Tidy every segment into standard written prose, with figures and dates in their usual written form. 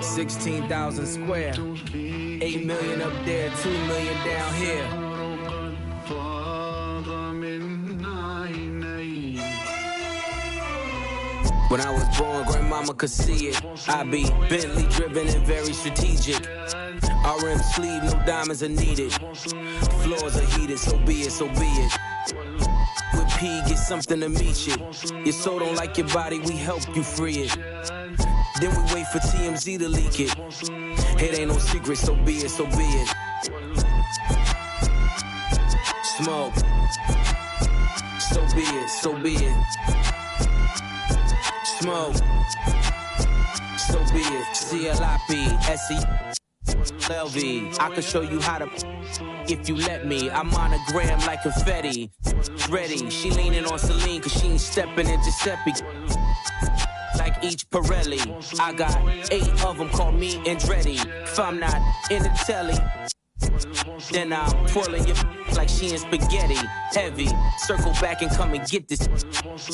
16,000 square, 8 million up there, 2 million down here. When I was born, grandmama could see it. I be Bentley driven and very strategic. RM sleeve, no diamonds are needed. Floors are heated, so be it, so be it. With P, get something to meet you. Your soul don't like your body, we help you free it. Then we wait for TMZ to leak it. It ain't no secret, so be it, so be it. Smoke. So be it, so be it. Smoke. So be it. CLIP, I could show you how to if you let me. I'm monogram like confetti. Ready, she leaning on Celine cause she ain't stepping in Giuseppe. Like each Pirelli, I got 8 of them, call me Andretti. If I'm not in the telly, then I'm twirling your like she in spaghetti. Heavy, circle back and come and get this.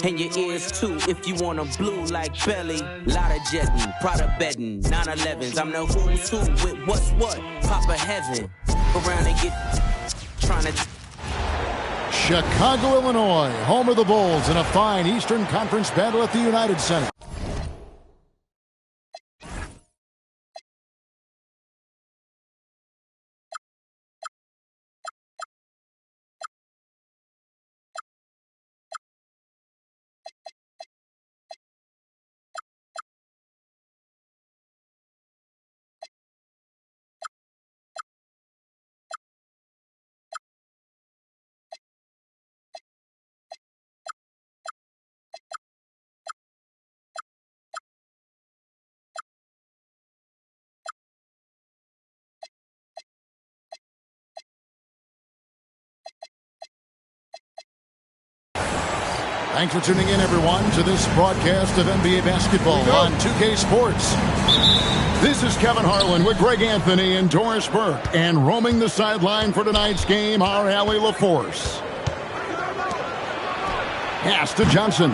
And your ears too, if you want them blue like belly. Lot of jetting, Prada bedding, 911s. I'm the who's who with what's what, Papa Heaven. Around and get, trying to... Chicago, Illinois, home of the Bulls in a fine Eastern Conference battle at the United Center. Thanks for tuning in, everyone, to this broadcast of NBA basketball on 2K Sports. This is Kevin Harlan with Greg Anthony and Doris Burke. And roaming the sideline for tonight's game, our Allie LaForce. Pass to Johnson.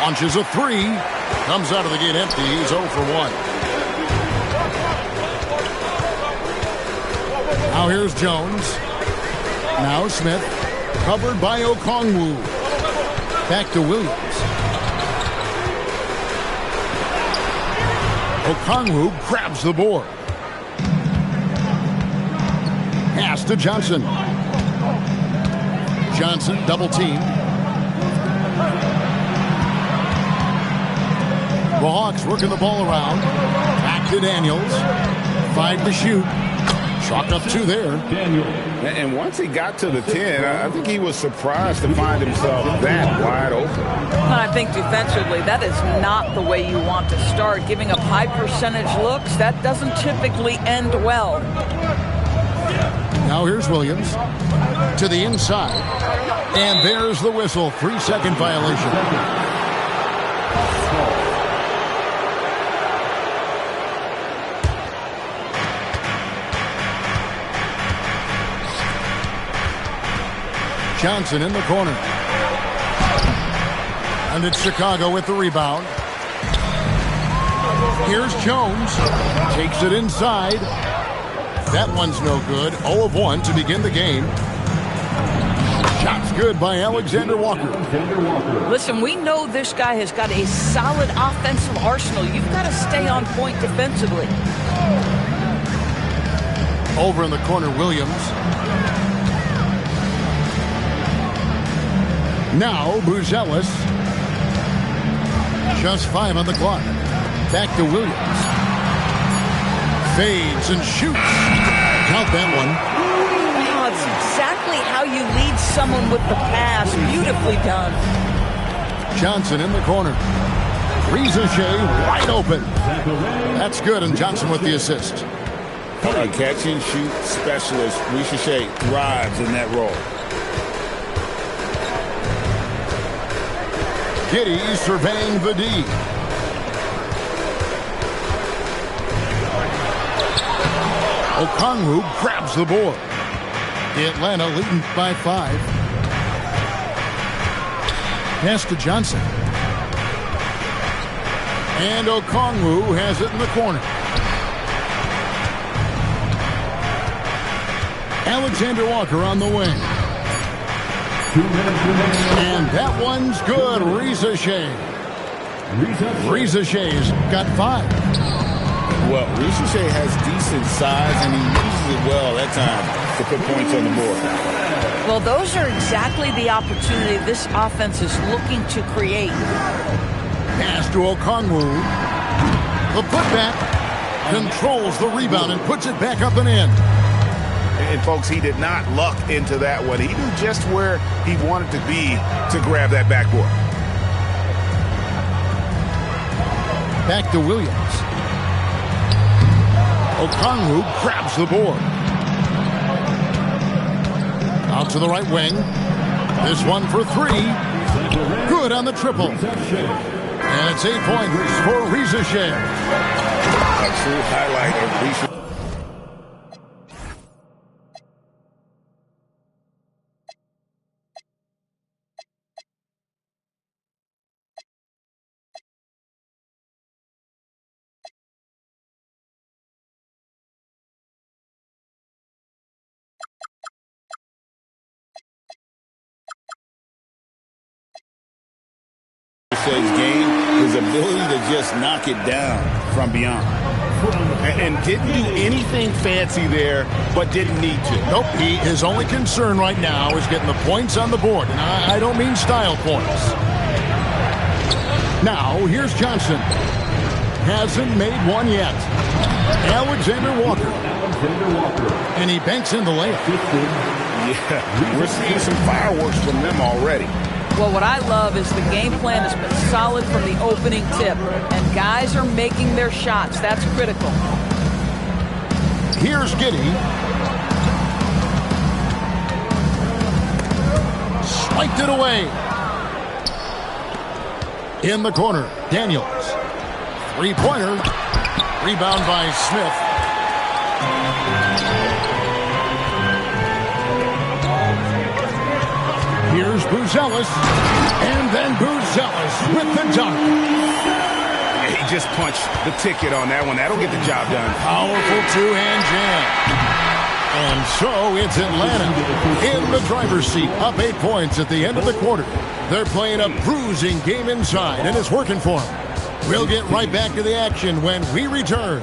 Launches a 3. Comes out of the gate empty. He's 0 for 1. Now here's Jones. Now Smith. Covered by Okongwu. Back to Williams. Okongwu grabs the board. Pass to Johnson. Johnson double team. The Hawks working the ball around. Back to Daniels. 5 to shoot. Chalk up 2 there. And once he got to the 10, I think he was surprised to find himself that wide open. And I think defensively, that is not the way you want to start. Giving up high percentage looks, that doesn't typically end well. Now here's Williams to the inside. And there's the whistle. 3-second violation. Johnson in the corner. And it's Chicago with the rebound. Here's Jones. Takes it inside. That one's no good. 0 of 1 to begin the game. Shots good by Alexander Walker. Listen, we know this guy has got a solid offensive arsenal. You've got to stay on point defensively. Over in the corner, Williams. Now, Buzelis. Just 5 on the clock. Back to Williams. Fades and shoots. Count that one. Wow, it's exactly how you lead someone with the pass. Beautifully done. Johnson in the corner. Ricochet wide open. That's good, and Johnson with the assist. A catch and shoot specialist. Ricochet thrives in that role. Giddey surveying the D. Okongwu grabs the board. Atlanta leading by 5. Pass to Johnson. And Okongwu has it in the corner. Alexander Walker on the wing. And that one's good. Riza Shea. Riza Shea's got 5. Well, Riza Shea has decent size, and he uses it well at times to put points on the board. Well, those are exactly the opportunity this offense is looking to create. Pass to Okongwu. The putback controls the rebound and puts it back up and in. And, folks, he did not luck into that one. He knew just where he wanted to be to grab that backboard. Back to Williams. Okongwu grabs the board. Out to the right wing. This one for 3. Good on the triple. And it's 8 points for Riza Shea. A true highlight of Riza. Shay's game, his ability to just knock it down from beyond. And didn't do anything fancy there, but didn't need to. Nope, his only concern right now is getting the points on the board. And I don't mean style points. Now, here's Johnson. Hasn't made one yet. Alexander Walker. And he banks in the layup. Yeah, we're seeing some fireworks from them already. Well, what I love is the game plan has been solid from the opening tip, and guys are making their shots. That's critical. Here's Giddey. Swiped it away. In the corner, Daniels. Three-pointer. Rebound by Smith. Here's Buzelis, and then Buzelis with the dunk. He just punched the ticket on that one. That'll get the job done. Powerful two-hand jam. And so it's Atlanta in the driver's seat, up 8 points at the end of the quarter. They're playing a bruising game inside, and it's working for them. We'll get right back to the action when we return.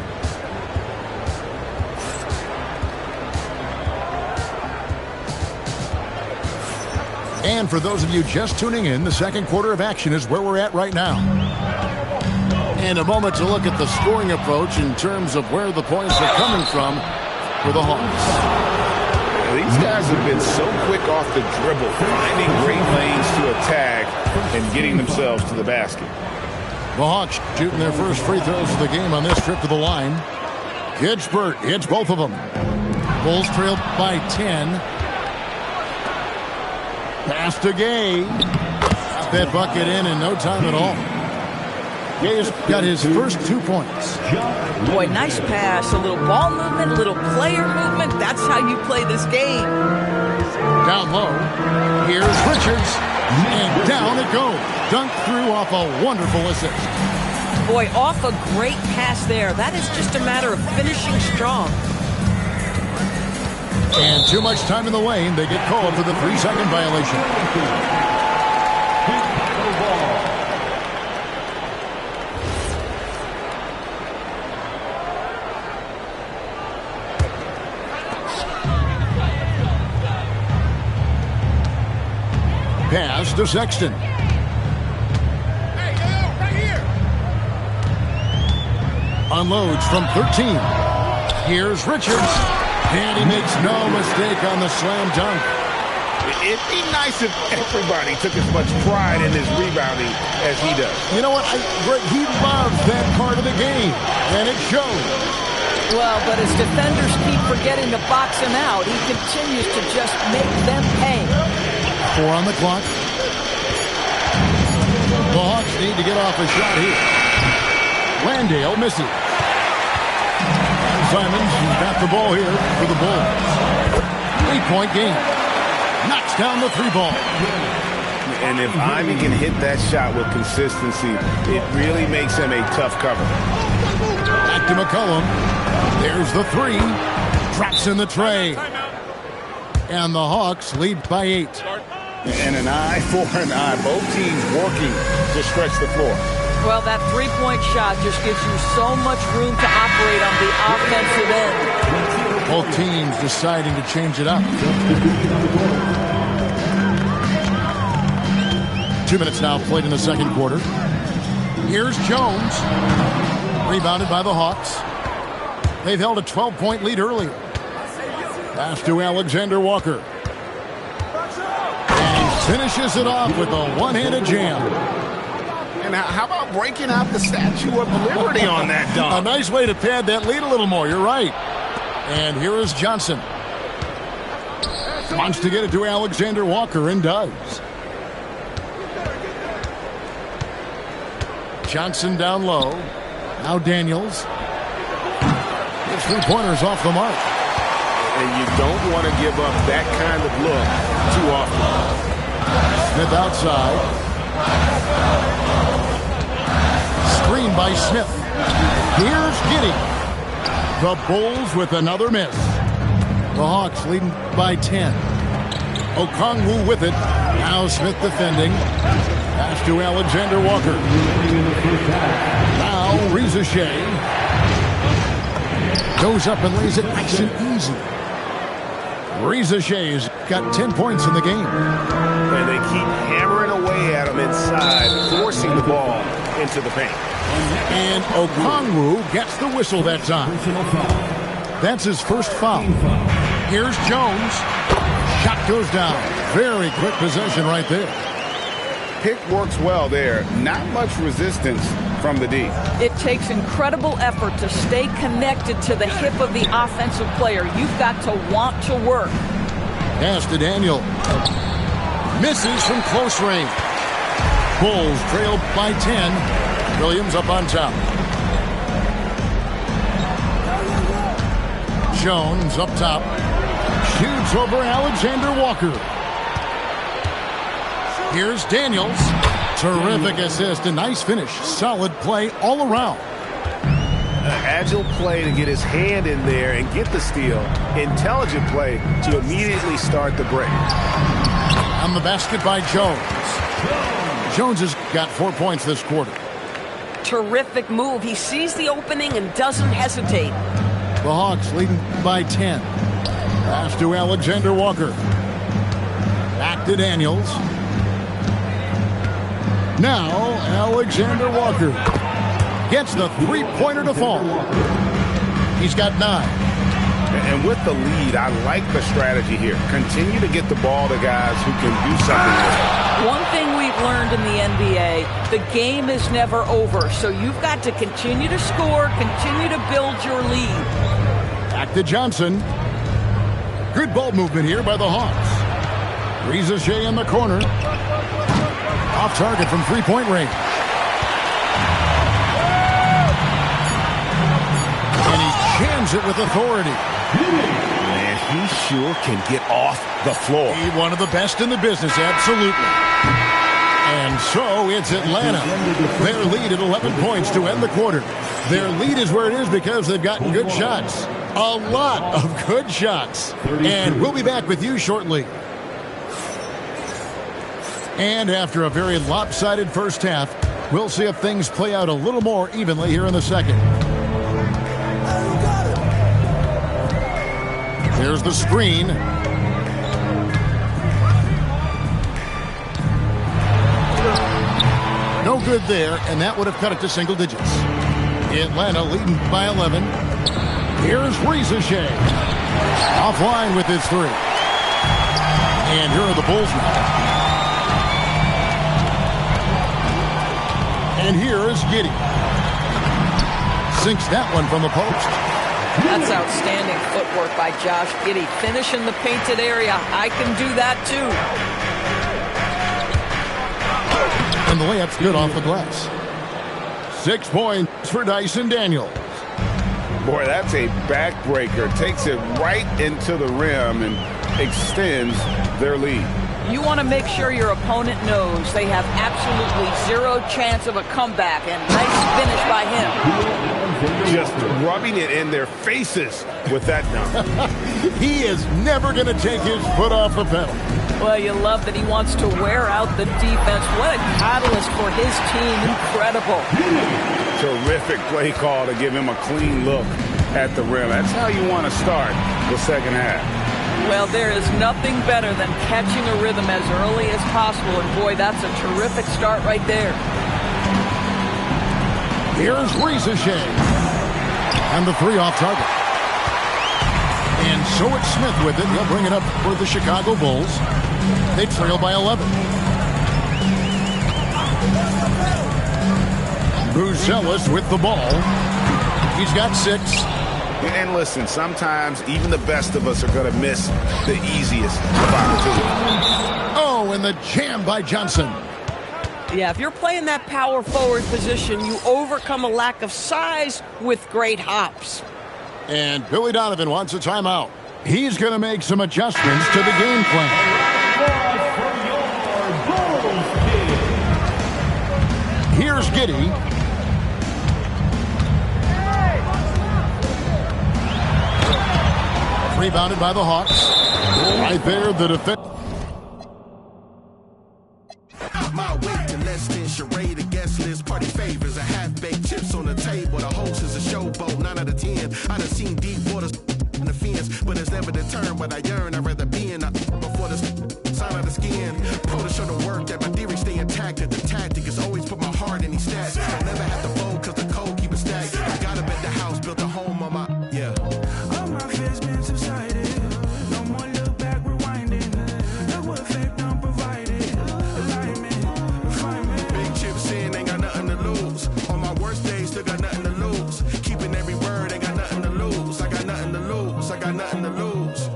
And for those of you just tuning in, the second quarter of action is where we're at right now. And a moment to look at the scoring approach in terms of where the points are coming from for the Hawks. These guys have been so quick off the dribble, finding great lanes to attack and getting themselves to the basket. The Hawks shooting their first free throws of the game on this trip to the line. Kidsbert hits both of them. Bulls trailed by 10. Pass to Gay. Got that bucket in no time at all. Gay's got his first 2 points. Boy, nice pass. A little ball movement, a little player movement. That's how you play this game. Down low. Here's Richards. And down it goes. Dunked through off a wonderful assist. Boy, off a great pass there. That is just a matter of finishing strong. And too much time in the lane. They get called for the 3-second violation. Pass to Sexton. Hey, right here. Unloads from 13. Here's Richards. And he makes no mistake on the slam dunk. It'd be nice if everybody took as much pride in his rebounding as he does. You know what? Greg, he loves that part of the game, and it shows. Well, but as defenders keep forgetting to box him out, he continues to just make them pay. 4 on the clock. The Hawks need to get off a shot here. Landale misses. Simons got the ball here for the Bulls. 8-point game. Knocks down the 3 ball. And if Ivy can hit that shot with consistency, it really makes him a tough cover. Back to McCollum. There's the three. Drops in the tray. And the Hawks lead by 8. And an eye for an eye. Both teams working to stretch the floor. Well, that three-point shot just gives you so much room to operate on the offensive end. Both teams deciding to change it up. 2 minutes now played in the second quarter. Here's Jones. Rebounded by the Hawks. They've held a 12-point lead earlier. Pass to Alexander Walker. And he finishes it off with a one-handed jam. And how about breaking out the Statue of Liberty on that dunk? A nice way to pad that lead a little more. You're right. And here is Johnson. Wants to get it to Alexander Walker and does. Johnson down low. Now Daniels. His three-pointers off the mark. And you don't want to give up that kind of look too often. Smith outside. Screen by Smith. Here's Giddey. The Bulls with another miss. The Hawks leading by 10. Okongwu with it. Now Smith defending. Pass to Alexander Walker. Now Reza Shea. Goes up and lays it nice and easy. Reza Shea's got 10 points in the game. And they keep hammering away at him inside, forcing the ball into the paint. And Okongwu gets the whistle that time. That's his first foul. Here's Jones. Shot goes down. Very quick possession right there. Pick works well there. Not much resistance from the D. It takes incredible effort to stay connected to the hip of the offensive player. You've got to want to work. Pass to Daniel. Misses from close range. Bulls trail by 10. Williams up on top. Jones up top. Shoots over Alexander Walker. Here's Daniels. Terrific assist. A nice finish. Solid play all around. Agile play to get his hand in there and get the steal. Intelligent play to immediately start the break. On the basket by Jones. Jones has got 4 points this quarter. Terrific move. He sees the opening and doesn't hesitate. The Hawks leading by 10. Pass to Alexander Walker. Back to Daniels. Now Alexander Walker gets the three-pointer to fall. He's got 9. And with the lead, I like the strategy here. Continue to get the ball to guys who can do something with it. One thing we've learned in the NBA, the game is never over. So you've got to continue to score, continue to build your lead. Back to Johnson. Good ball movement here by the Hawks. Reza Shea in the corner. Off target from three-point range. And he jams it with authority. Man, he sure can get off the floor. He's one of the best in the business, absolutely. And so it's Atlanta. Their lead at 11 points to end the quarter. Their lead is where it is because they've gotten good shots. A lot of good shots. And we'll be back with you shortly. And after a very lopsided first half, we'll see if things play out a little more evenly here in the second. There's the screen. No good there, and that would have cut it to single digits. Atlanta leading by 11. Here's Reza Shea. Offline with his three. And here are the Bulls now. And here is Giddey. Sinks that one from the post. That's outstanding footwork by Josh Giddey. Finish in the painted area. I can do that too. And the layup's good off the glass. 6 points for Dyson Daniels. Boy, that's a backbreaker. Takes it right into the rim and extends their lead. You want to make sure your opponent knows they have absolutely zero chance of a comeback, and nice finish by him. Just rubbing it in their faces with that dunk. He is never going to take his foot off the pedal. Well, you love that he wants to wear out the defense. What a catalyst for his team. Incredible. Terrific play call to give him a clean look at the rim. That's how you want to start the second half. Well, there is nothing better than catching a rhythm as early as possible. And, boy, that's a terrific start right there. Here's Rieseshay. And the three off target. And so it's Smith with it. He'll bring it up for the Chicago Bulls. They trail by 11. Buzelis with the ball. He's got 6. And listen, sometimes even the best of us are going to miss the easiest of opportunities. Oh, and the jam by Johnson. Yeah, if you're playing that power forward position, you overcome a lack of size with great hops. And Billy Donovan wants a timeout. He's going to make some adjustments to the game plan. Here's Giddey. Rebounded by the Hawks. Right there, the defense. My weight to less than charade, a guest list, party favors, a half-baked chips on the table. The host is a showboat, 9 out of 10. I done seen deep waters in the fence, but it's never determined what I yearn. I'd rather be in a before the sign of the skin. Pro to show the work that my theory stay intact. That the tactic is always put my heart in these stats. Don't never have to fold cause the code keep it stacked. I got up at the house, built a home on my, yeah. All my fears been subsided. No more look back, rewinding. Look what fake done provided. Alignment, refinement. Big chips in, ain't got nothing to lose. On my worst days, still got nothing to lose. Keeping every word, ain't got nothing to lose. I got nothing to lose, I got nothing to lose.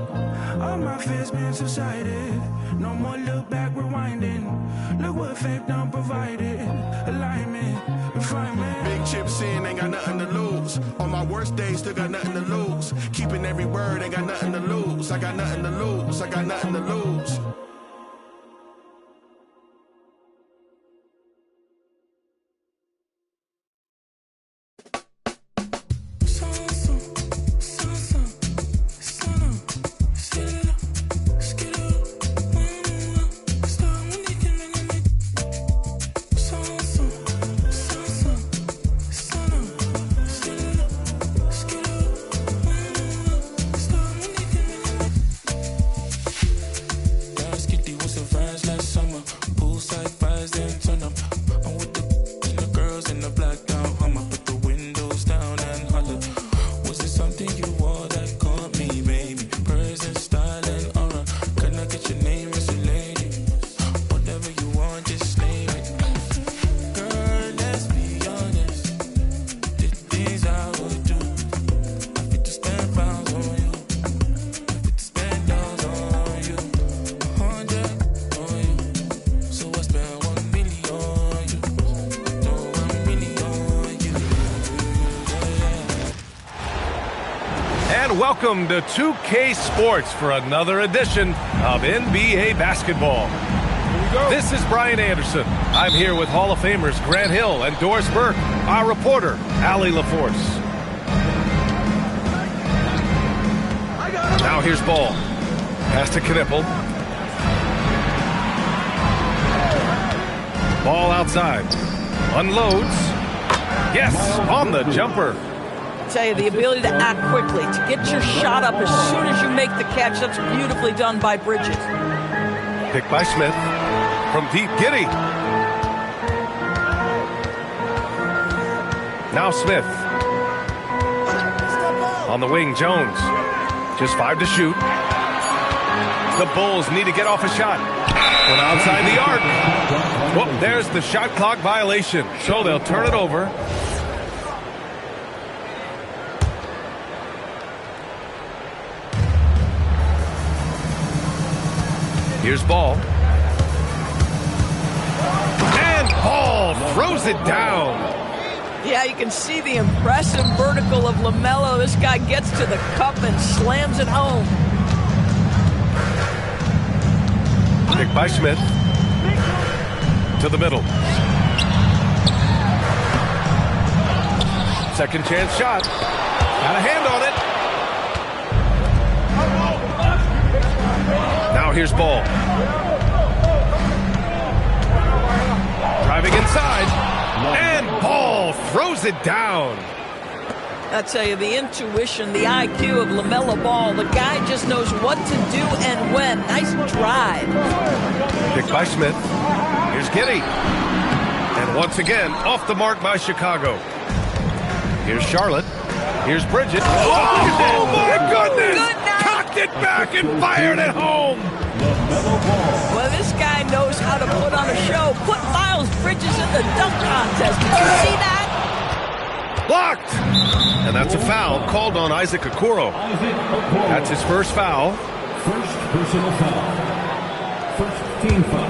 All my fears been subsided. No more look back, rewinding. Look what fake done provided. Alignment, refinement. Big chips in, ain't got nothing to lose. On my worst days, still got nothing to lose. Keeping every word, ain't got nothing to lose. I got nothing to lose, I got nothing to lose. Welcome to 2K Sports for another edition of NBA basketball. This is Brian Anderson. I'm here with Hall of Famers Grant Hill and Doris Burke, our reporter, Allie LaForce. Now here's ball. Pass to Knippel. Ball outside. Unloads. Yes, on the jumper. Tell you, the ability to act quickly, to get your shot up as soon as you make the catch, that's beautifully done by Bridges. Picked by Smith. From deep, Giddey. Now Smith. On the wing, Jones. Just 5 to shoot. The Bulls need to get off a shot. From outside the arc. Well, there's the shot clock violation. So they'll turn it over. Here's Ball. And Ball throws it down. Yeah, you can see the impressive vertical of LaMelo. This guy gets to the cup and slams it home. Picked Picked by Smith. To the middle. Second chance shot. Got a hand on it. Now here's Ball. Driving inside. And Ball throws it down. I tell you, the intuition, the IQ of LaMelo Ball, the guy just knows what to do and when. Nice drive. Picked by Smith. Here's Giddey. And once again, off the mark by Chicago. Here's Charlotte. Here's Bridges. Oh my goodness! Cocked it back and fired it home. Well, this guy knows how to put on a show. Put Miles Bridges in the dunk contest. Did you see that? Blocked! And that's a foul called on Isaac Okoro. That's his first foul. First personal foul. First team foul.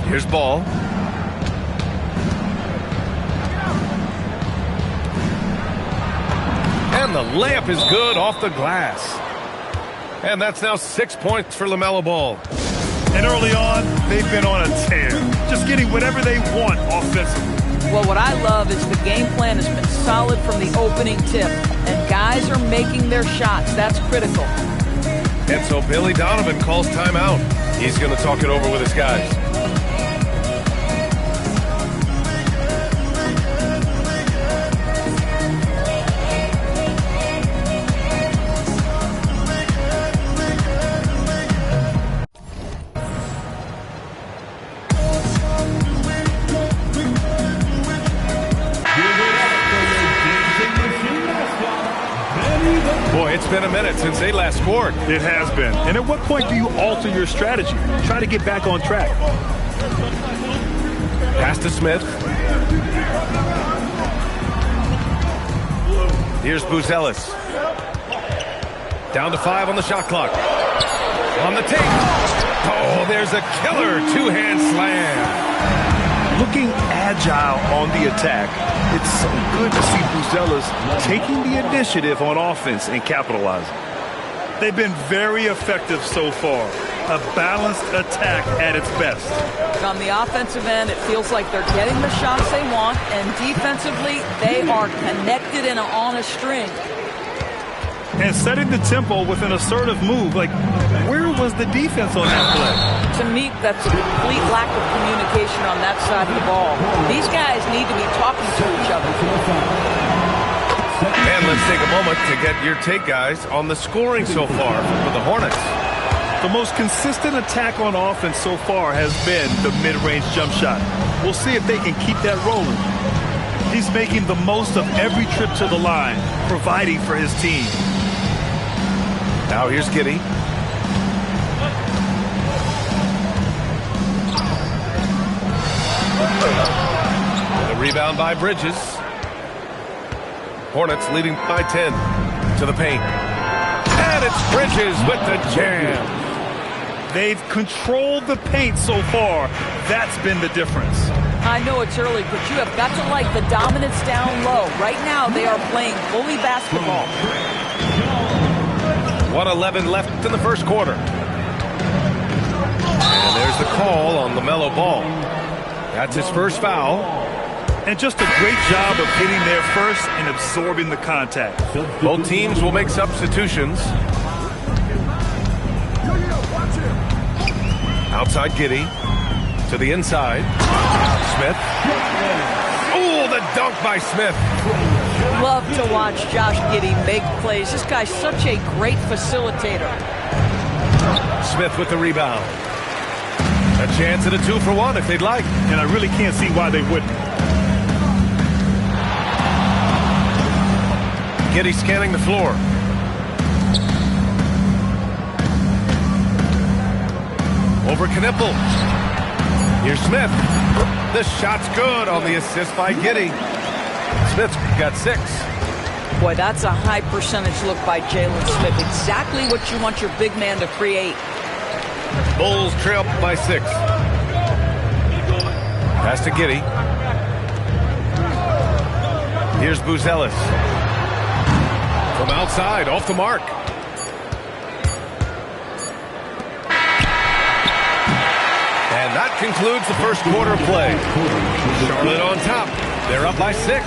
Here's Ball. And the layup is good off the glass. And that's now 6 points for LaMelo Ball. And early on, they've been on a tear. Just getting whatever they want offensively. Well, what I love is the game plan has been solid from the opening tip. And guys are making their shots. That's critical. And so Billy Donovan calls timeout. He's going to talk it over with his guys. Boy, it's been a minute since they last scored. It has been. And at what point do you alter your strategy? Try to get back on track. Pass to Smith. Here's Buzelis. Down to 5 on the shot clock. On the take. Oh, there's a killer two-hand slam. Looking agile on the attack. It's so good to see Buzelis taking the initiative on offense and capitalizing. They've been very effective so far. A balanced attack at its best. On the offensive end, it feels like they're getting the shots they want, and defensively, they are connected and on a string. And setting the tempo with an assertive move. Like, where was the defense on that play? To me, that's a complete lack of communication on that side of the ball. These guys need to be talking to each other. And let's take a moment to get your take, guys, on the scoring so far for the Hornets. The most consistent attack on offense so far has been the mid-range jump shot. We'll see if they can keep that rolling. He's making the most of every trip to the line, providing for his team. Now here's Giddey. The rebound by Bridges. Hornets leading by 10 to the paint. And it's Bridges with the jam. They've controlled the paint so far. That's been the difference. I know it's early, but you have got to like the dominance down low. Right now, they are playing bully basketball. 1:11 left in the first quarter. And there's the call on LaMelo Ball. That's his first foul. And just a great job of getting there first and absorbing the contact. Both teams will make substitutions. Outside Giddey. To the inside. Smith. Oh, the dunk by Smith. Love to watch Josh Giddey make plays. This guy's such a great facilitator. Smith with the rebound. A chance at a 2-for-1 if they'd like. And I really can't see why they wouldn't. Giddey scanning the floor. Over Knipple. Here's Smith. The shot's good on the assist by Giddey. Smith's got 6. Boy, that's a high percentage look by Jalen Smith. Exactly what you want your big man to create. Bulls trail by 6. Pass to Giddey. Here's Buzelis. From outside, off the mark. that concludes the first quarter of play. Charlotte on top. They're up by 6.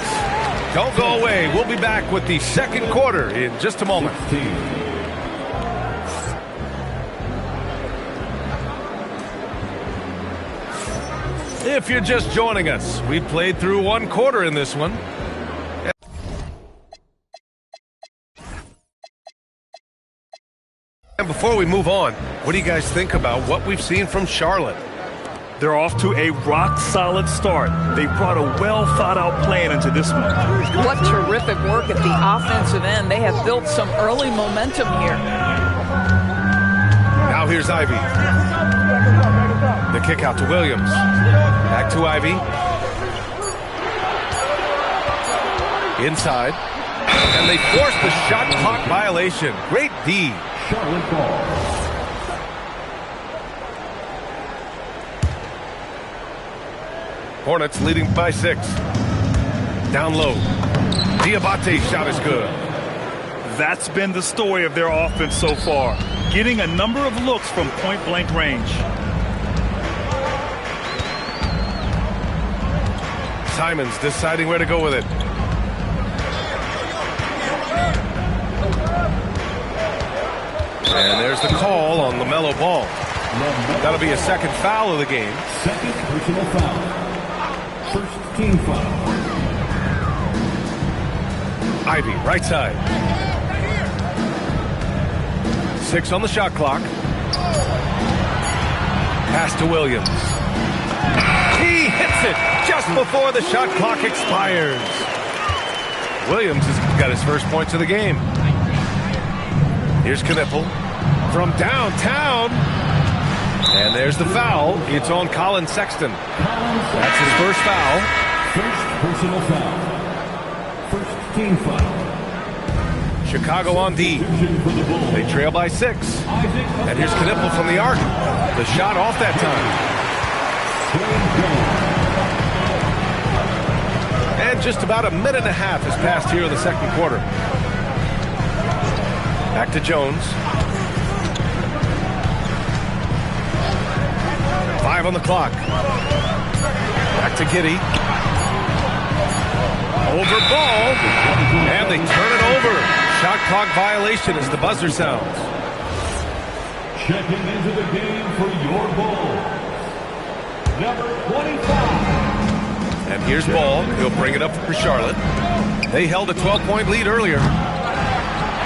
Don't go away. We'll be back with the second quarter in just a moment. If you're just joining us, we played through one quarter in this one. And before we move on, what do you guys think about what we've seen from Charlotte? They're off to a rock-solid start. They brought a well-thought-out plan into this one. What terrific work at the offensive end. They have built some early momentum here. Now here's Ivy. The kick out to Williams. Back to Ivy. Inside. And they force the shot clock violation. Great D. Charlotte ball. Hornets leading by 6. Down low. Diabate's shot is good. That's been the story of their offense so far. Getting a number of looks from point-blank range. Simons deciding where to go with it. And there's the call on LaMelo Ball. That'll be a second foul of the game. Second personal foul. First team foul. Ivy, right side. 6 on the shot clock. Pass to Williams. He hits it just before the shot clock expires. Williams has got his first points of the game. Here's Knipple from downtown. And there's the foul. It's on Colin Sexton. That's his first foul. First personal foul. First team foul. Chicago on D. They trail by 6. And here's Knipple from the arc. The shot off that time. And just about a minute and a half has passed here in the second quarter. Back to Jones. 5 on the clock. Back to Giddey. Over ball. And they turn it over. Shot clock violation as the buzzer sounds. Checking into the game for your ball. Number 25. And here's Ball. He'll bring it up for Charlotte. They held a 12-point lead earlier.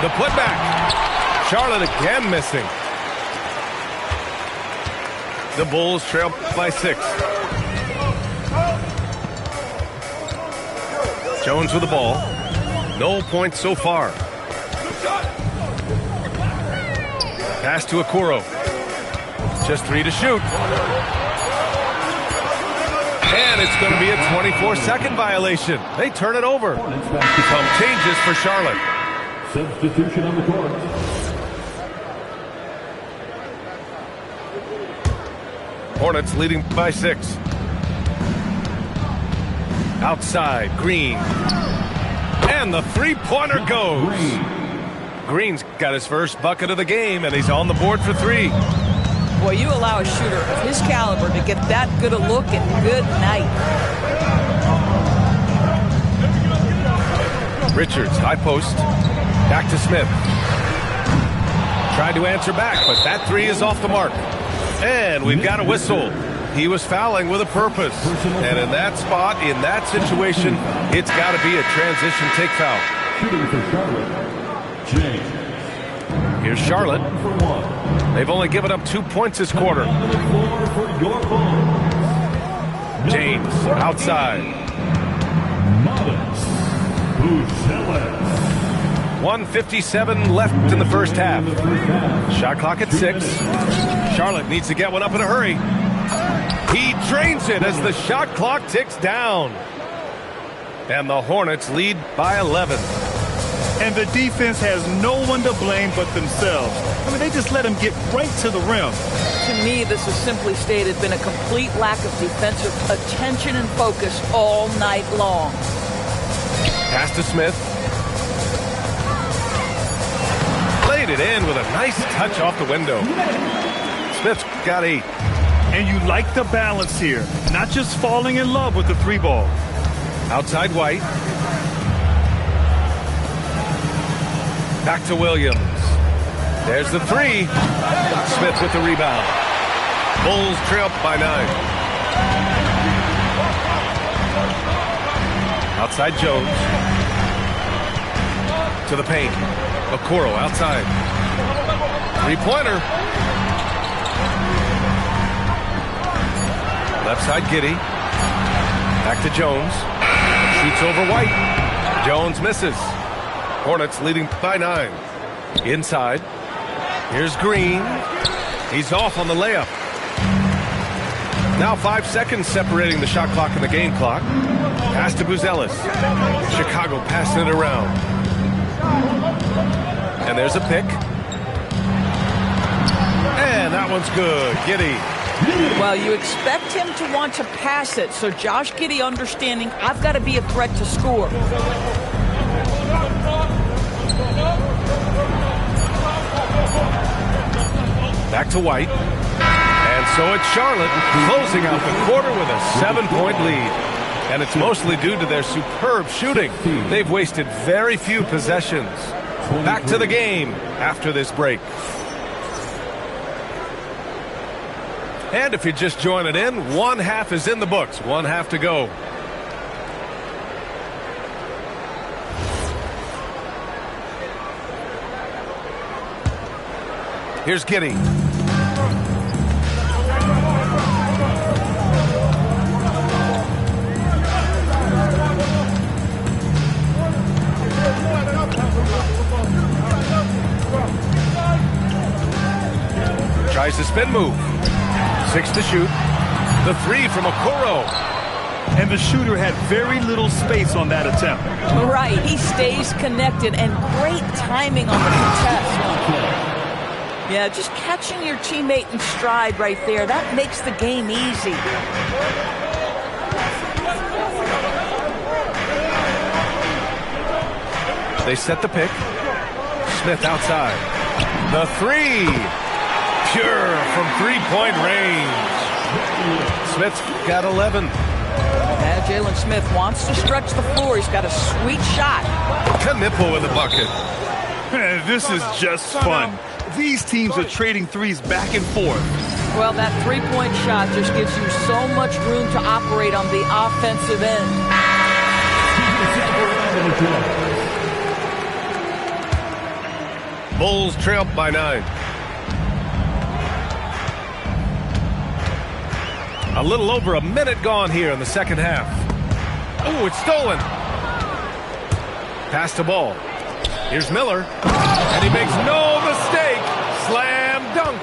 The putback. Charlotte again missing. The Bulls trail by 6. Jones with the ball. No points so far. Pass to Okoro. Just 3 to shoot. And it's going to be a 24-second violation. They turn it over. Some changes for Charlotte. Substitution on the court. Hornets leading by 6. Outside, Green. And the three-pointer goes. Green's got his first bucket of the game, and he's on the board for 3. Boy, you allow a shooter of his caliber to get that good a look, and good night. Richards, high post. Back to Smith. Tried to answer back, but that 3 is off the mark. And we've got a whistle. He was fouling with a purpose. And in that spot, in that situation, it's got to be a transition take foul. Shooting for Charlotte. James. Here's Charlotte. They've only given up 2 points this quarter. James, outside. 1:57 left in the first half. Shot clock at 6. Charlotte needs to get one up in a hurry. He drains it as the shot clock ticks down. And the Hornets lead by 11. And the defense has no one to blame but themselves. I mean, they just let him get right to the rim. To me, this is simply stated been a complete lack of defensive attention and focus all night long. Pass to Smith. Laid it in with a nice touch off the window. Smith's got 8. And you like the balance here, not just falling in love with the 3 ball. Outside White. Back to Williams. There's the 3. Smith with the rebound. Bulls trail by 9. Outside Jones. To the paint. Okoro outside. 3-pointer. Left side Giddey. Back to Jones. Shoots over White. Jones misses. Hornets leading by 9. Inside. Here's Green. He's off on the layup. Now 5 seconds separating the shot clock and the game clock. Pass to Buzelis. Chicago passing it around. And there's a pick. And that one's good. Giddey. Well, you expect him to want to pass it, so Josh Giddey understanding I've got to be a threat to score. Back to White. And so it's Charlotte closing out the quarter with a 7-point lead. And it's mostly due to their superb shooting. They've wasted very few possessions. Back to the game after this break. And if you're just joining in, 1 half is in the books. 1 half to go. Here's Giddey. Tries the spin move. 6 to shoot. The 3 from Okoro. And the shooter had very little space on that attempt. Right, he stays connected and great timing on the contest. Yeah, just catching your teammate in stride right there, that makes the game easy. They set the pick. Smith outside. The 3. Pure from 3-point range. Smith's got 11. Yeah, Jalen Smith wants to stretch the floor. He's got a sweet shot. Knipple with the bucket. This is just fun. These teams are trading threes back and forth. Well, that 3-point shot just gives you so much room to operate on the offensive end. Bulls trail by 9. A little over a minute gone here in the second half. Oh, it's stolen. Pass the ball. Here's Miller. And he makes no mistake. Slam dunk.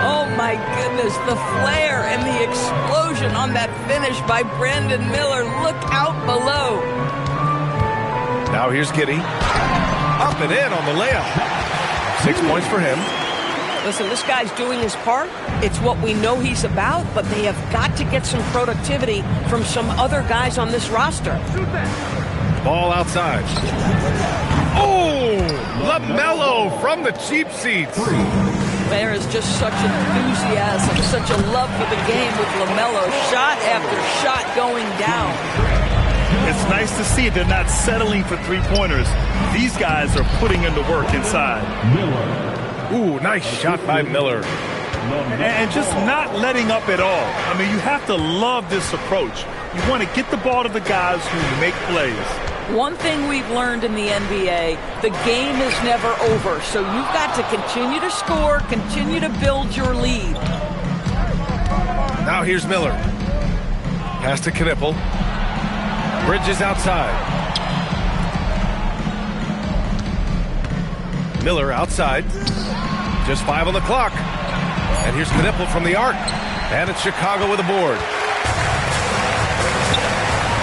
Oh, my goodness. The flare and the explosion on that finish by Brandon Miller. Look out below. Now here's Giddey. Up and in on the layup. 6 points for him. Listen, this guy's doing his part. It's what we know he's about, but they have got to get some productivity from some other guys on this roster. Ball outside. Oh, LaMelo from the cheap seats. There is just such enthusiasm, such a love for the game with LaMelo. Shot after shot going down. It's nice to see they're not settling for 3-pointers. These guys are putting in the work inside. Ooh, nice shot by Miller. And just not letting up at all. I mean, you have to love this approach. You want to get the ball to the guys who make plays. One thing we've learned in the NBA, the game is never over. So you've got to continue to score, continue to build your lead. Now here's Miller. Pass to Knipple. Bridges outside. Miller outside. Just 5 on the clock. And here's Knipple from the arc. And it's Chicago with a board.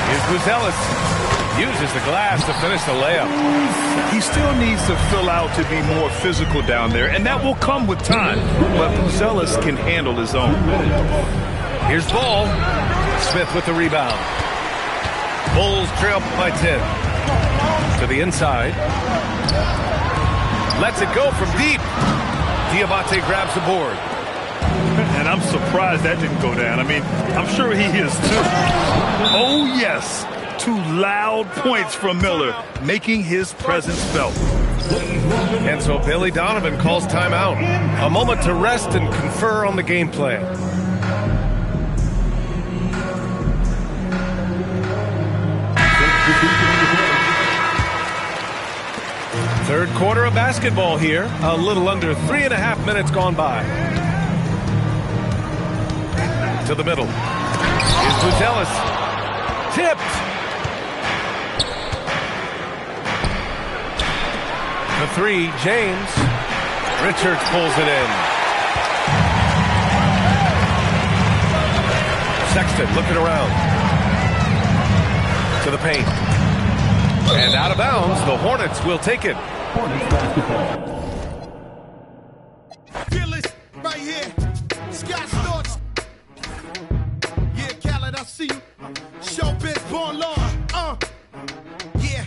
Here's Buzelis. Uses the glass to finish the layup. He still needs to fill out to be more physical down there, and that will come with time. But Buzelis can handle his own. Here's Ball. Smith with the rebound. Bulls trail by 10. To the inside. Lets it go from deep. Diabate grabs the board. And And I'm surprised that didn't go down. I mean, I'm sure he is too. Oh, yes. 2 loud points from Miller, making his presence felt. And so Billy Donovan calls timeout. A moment to rest and confer on the game plan. Third quarter of basketball here. A little under 3.5 minutes gone by. To the middle. Here's Buzelis. Tipped. The 3, James. Richards pulls it in. Sexton looking around. To the paint. And out of bounds, the Hornets will take it. Hornets basketball. Fearless, right here. Scott Storch. Yeah, Khaled, I see you. Showbiz, born law.